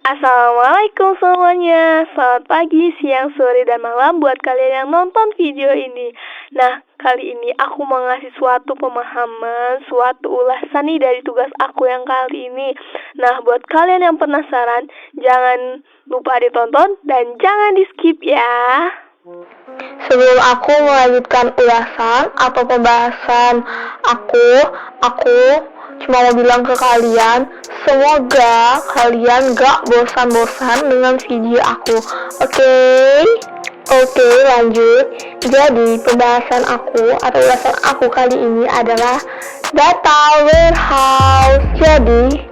Assalamualaikum semuanya. Selamat pagi, siang, sore, dan malam buat kalian yang nonton video ini. Nah, kali ini aku mau ngasih suatu pemahaman, suatu ulasan nih dari tugas aku yang kali ini. Nah, buat kalian yang penasaran, jangan lupa ditonton dan jangan di skip ya. Sebelum aku melanjutkan ulasan atau pembahasan aku cuma mau bilang ke kalian, semoga kalian gak bosan-bosan dengan video aku. Oke, lanjut. Jadi pembahasan aku atau ulasan aku kali ini adalah data warehouse. Jadi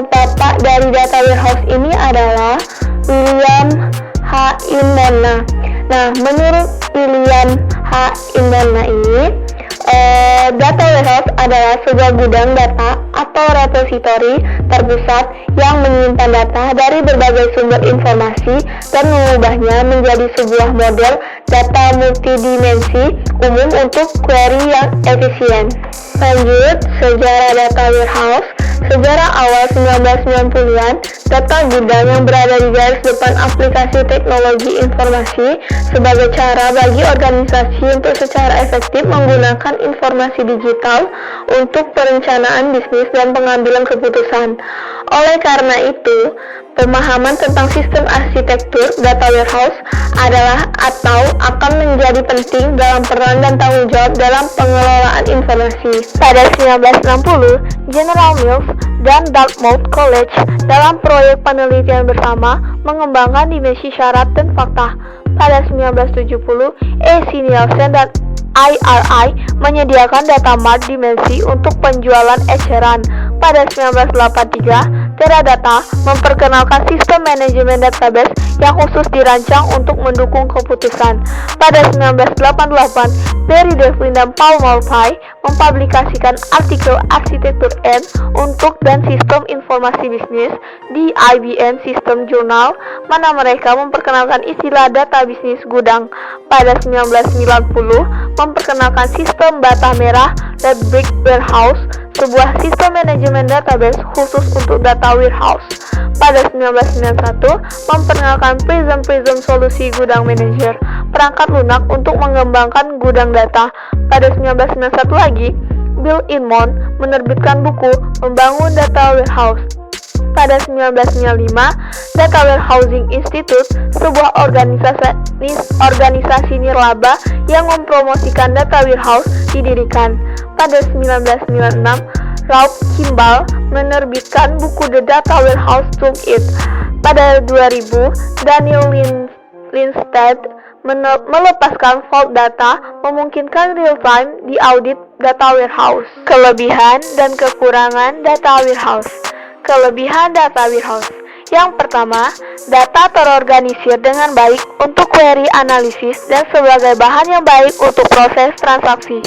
bapak dari data warehouse ini adalah William H. Indona. Nah, menurut William H. Indona ini, data warehouse adalah sebuah gudang data atau repository terpusat yang menyimpan data dari berbagai sumber informasi dan mengubahnya menjadi sebuah model data multidimensi umum untuk query yang efisien. Lanjut, sejarah data warehouse. Sejarah awal 1990-an, data gudang yang berada di garis depan aplikasi teknologi informasi sebagai cara bagi organisasi untuk secara efektif menggunakan informasi digital untuk perencanaan bisnis dan pengambilan keputusan. Oleh karena itu, pemahaman tentang sistem arsitektur data warehouse adalah atau akan menjadi penting dalam peran dan tanggung jawab dalam pengelolaan informasi. Pada 1960, General Mills dan Dartmouth College dalam proyek penelitian bersama mengembangkan dimensi syarat dan fakta. Pada 1970, A.C. Nielsen dan IRI menyediakan data mart dimensi untuk penjualan eceran. Pada 1983, Teradata memperkenalkan sistem manajemen database yang khusus dirancang untuk mendukung keputusan. Pada 1988, Barry Devlin dan Paul Morphy mempublikasikan artikel arsitektur N untuk dan sistem informasi bisnis di IBM System Journal, mana mereka memperkenalkan istilah data bisnis gudang. Pada 1990, memperkenalkan sistem bata merah dan Brick Warehouse, sebuah sistem manajemen database khusus untuk data warehouse. Pada 1991, memperkenalkan Prism solusi gudang manager, perangkat lunak untuk mengembangkan gudang data. Pada 1991 lagi, Bill Inmon menerbitkan buku Membangun Data Warehouse. Pada 1995, Data Warehousing Institute, sebuah organisasi nirlaba yang mempromosikan data warehouse, didirikan. Pada 1996, Ralph Kimball menerbitkan buku The Data Warehouse Toolkit. Pada 2000, Daniel Lindstedt melepaskan Vault Data, memungkinkan real-time di audit data warehouse. Kelebihan dan kekurangan data warehouse. Kelebihan data warehouse. Yang pertama, data terorganisir dengan baik untuk query analisis dan sebagai bahan yang baik untuk proses transaksi.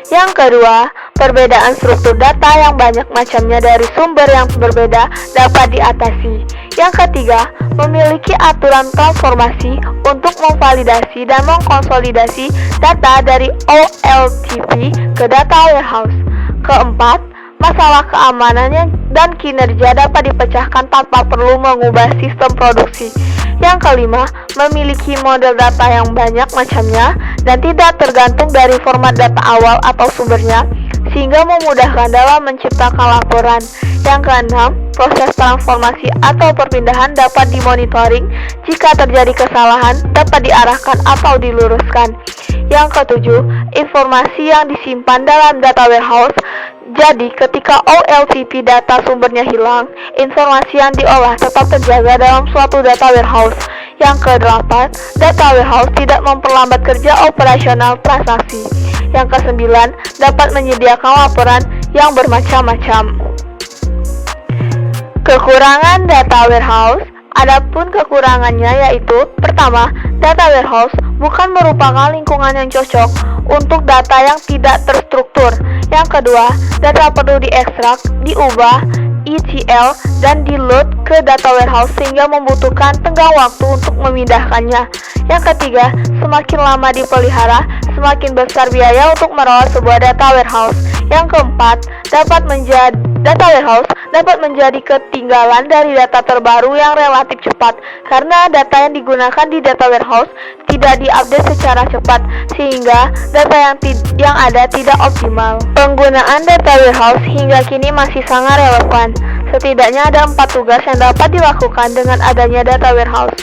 Yang kedua, perbedaan struktur data yang banyak macamnya dari sumber yang berbeda dapat diatasi. Yang ketiga, memiliki aturan transformasi untuk memvalidasi dan mengkonsolidasi data dari OLTP ke data warehouse. Keempat, masalah keamanan dan kinerja dapat dipecahkan tanpa perlu mengubah sistem produksi. Yang kelima, memiliki model data yang banyak macamnya dan tidak tergantung dari format data awal atau sumbernya, sehingga memudahkan dalam menciptakan laporan. Yang keenam, proses transformasi atau perpindahan dapat dimonitoring. Jika terjadi kesalahan, dapat diarahkan atau diluruskan. Yang ketujuh, informasi yang disimpan dalam data warehouse. Jadi, ketika OLTP data sumbernya hilang, informasi yang diolah tetap terjaga dalam suatu data warehouse. Yang kedelapan, data warehouse tidak memperlambat kerja operasional transaksi. Yang kesembilan, dapat menyediakan laporan yang bermacam-macam. Kekurangan data warehouse. Adapun kekurangannya yaitu, pertama, data warehouse bukan merupakan lingkungan yang cocok untuk data yang tidak terstruktur. Yang kedua, data perlu diekstrak, diubah, ETL, dan di-load ke data warehouse sehingga membutuhkan tenggang waktu untuk memindahkannya. Yang ketiga, semakin lama dipelihara, semakin besar biaya untuk merawat sebuah data warehouse. Yang keempat, data warehouse dapat menjadi ketinggalan dari data terbaru yang relatif cepat karena data yang digunakan di data warehouse tidak diupdate secara cepat sehingga data yang ada tidak optimal. Penggunaan data warehouse hingga kini masih sangat relevan. Setidaknya ada 4 tugas yang dapat dilakukan dengan adanya data warehouse.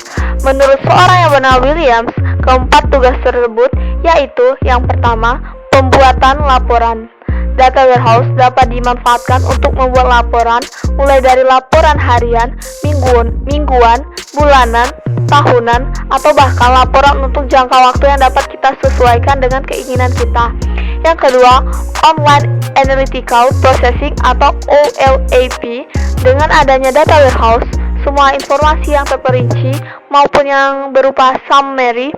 Menurut seorang yang bernama Williams, keempat tugas tersebut yaitu yang pertama, pembuatan laporan. Data warehouse dapat dimanfaatkan untuk membuat laporan mulai dari laporan harian, mingguan, bulanan, tahunan, atau bahkan laporan untuk jangka waktu yang dapat kita sesuaikan dengan keinginan kita. Yang kedua, Online Analytical Processing atau OLAP. Dengan adanya data warehouse, semua informasi yang terperinci maupun yang berupa summary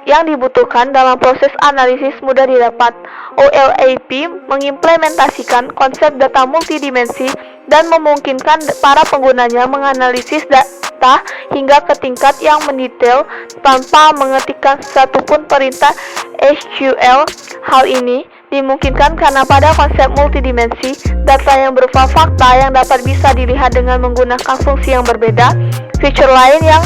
yang dibutuhkan dalam proses analisis mudah didapat. OLAP mengimplementasikan konsep data multidimensi dan memungkinkan para penggunanya menganalisis data hingga ke tingkat yang mendetail tanpa mengetikkan satupun perintah SQL. Hal ini dimungkinkan karena pada konsep multidimensi, data yang berupa fakta yang dapat bisa dilihat dengan menggunakan fungsi yang berbeda. Fitur lain yang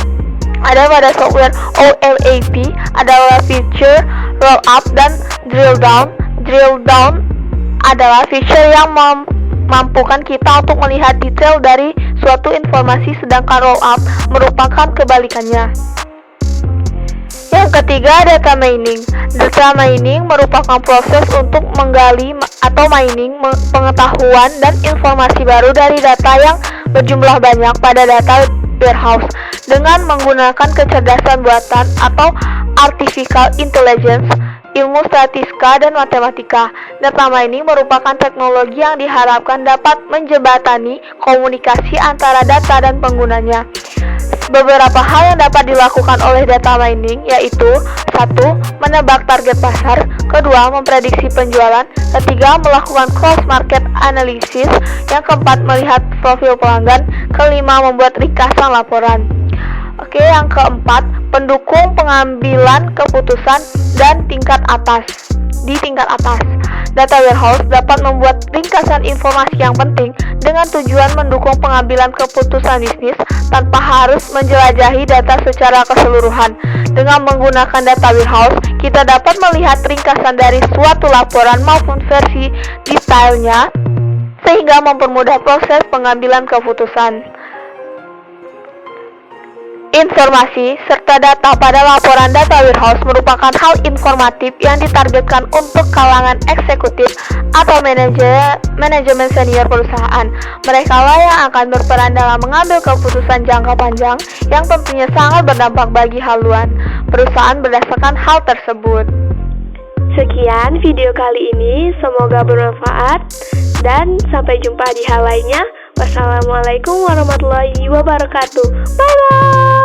ada pada software OLAP adalah fitur rollup dan drill down. Drill down adalah fitur yang memampukan kita untuk melihat detail dari suatu informasi, sedangkan rollup merupakan kebalikannya. Yang ketiga, data mining. Data mining merupakan proses untuk menggali atau mining pengetahuan dan informasi baru dari data yang berjumlah banyak pada data warehouse dengan menggunakan kecerdasan buatan atau artificial intelligence, ilmu statistika, dan matematika. Data mining merupakan teknologi yang diharapkan dapat menjembatani komunikasi antara data dan penggunanya. Beberapa hal yang dapat dilakukan oleh data mining yaitu 1. Menebak target pasar, 2. Memprediksi penjualan, 3. Melakukan cross market analysis, yang keempat melihat profil pelanggan, 5. Membuat ringkasan laporan. Oke, yang keempat, pendukung pengambilan keputusan dan tingkat atas. Di tingkat atas, data warehouse dapat membuat ringkasan informasi yang penting dengan tujuan mendukung pengambilan keputusan bisnis tanpa harus menjelajahi data secara keseluruhan. Dengan menggunakan data warehouse, kita dapat melihat ringkasan dari suatu laporan maupun versi detailnya sehingga mempermudah proses pengambilan keputusan. Informasi serta data pada laporan data warehouse merupakan hal informatif yang ditargetkan untuk kalangan eksekutif atau manajemen senior perusahaan. Mereka lah yang akan berperan dalam mengambil keputusan jangka panjang yang tentunya sangat berdampak bagi haluan perusahaan berdasarkan hal tersebut. Sekian video kali ini, semoga bermanfaat dan sampai jumpa di hal lainnya. Wassalamualaikum warahmatullahi wabarakatuh. Bye bye.